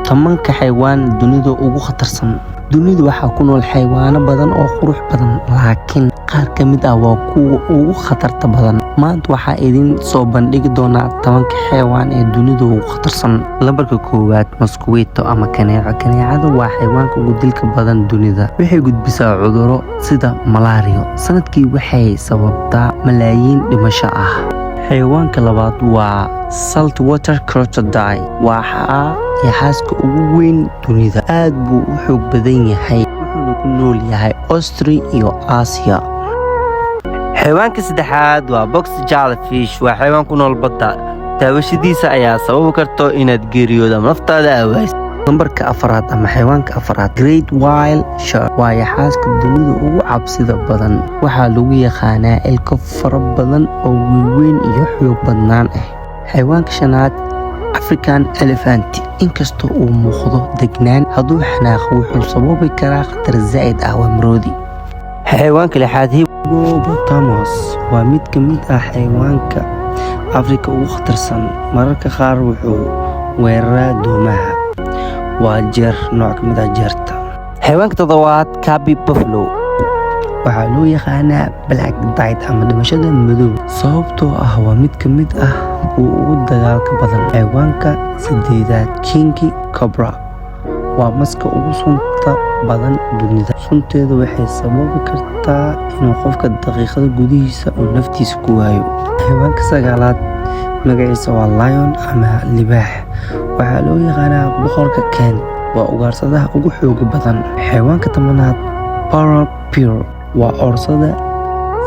tobanka xayawaan dunida ugu khatarsan. Dunida waxaa ku nool xayawaano badan oo qurux badan, laakiin qaar ka mid ah waa kuwa ugu khatarta badan. Maanta waxaa idin soo bandhigi doonaa tobanka xayawaan ee dunida ugu khatarsan. Lambarka koowaad, mosquito ama kaneeco. Kaneecada waa xayawaanka ugu dilka badan dunida. Waxay gudbisaa cudurro sida malaria. Sanadkii waxay sababtaa malaayiin dhimasho ah. Xayawaanka labaad waa saltwater crocodile. Waa yaxaaska ugu weyn dunida. Aad buu u xoog badan yahay, wuxuuna ku nool yahay Australia iyo Aasiya. Xayawaanka saddexaad waa box jellyfish. Waa xayawaan ku nool badda. Daawashadiisa ayaa sababi karta inaad geeriyoodo ama naftaada aawayso. Lambarka afraad ama xayawaanka afraad, great white shark. Waa yaxaaska dunida ugu cabsida badan. Waxaa lagu yaqaanaa ilko fara badan oo waaweyn iyo xoog badnaan ah. Xayawaanka shanaad, African elephant. Inkastoo uu muuqdo degnaan, hadduu xanaaqo wuxuu sababi karaa khatar zaa'id ah. Waa maroodi. Xayawaanka lixaad, hippopotamus. Waa mid ka mid ah xayawaanka Afrika ugu khatarsan. Mararka qaar wuxuu weeraraa doomaha. Waa jeer nooc ka mid ah jeerta. Xayawaanka toddobaad, Cape buffalo. Waxaa loo yaqaanaa black death ama dhimashada madow sababtoo ah waa mid ka mid ah kuwa ugu dagaalka badan. Xayawaanka sideedaad, king cobra. Waa maska ugu sunta badan dunida. Sunteeda waxay sababi kartaa inuu qofka daqiiqada gudihiisa uu naftiisa ku waayo. Xayawaanka sagaalaad, magaciisa waa lion ama libaax. Waxaa loo yaqaanaa boqorka Kent. Waa ugaarsadaha ugu xooga badan. Xayawaanka tobanaad, parrot. Waa oorsada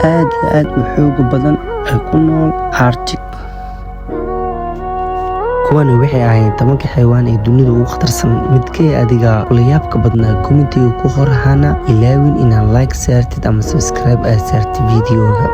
aad iyo aad u xooga badan ee ku nool Arctic. Kuwani waxay ahaayeen tobanka xayawaan ee dunida ugu khatarsan. Midkee adiga kula yaabka badnaa? Commentiga ku qor hana ilaawin inaad like saartid ama subscribe aad saartid videoga.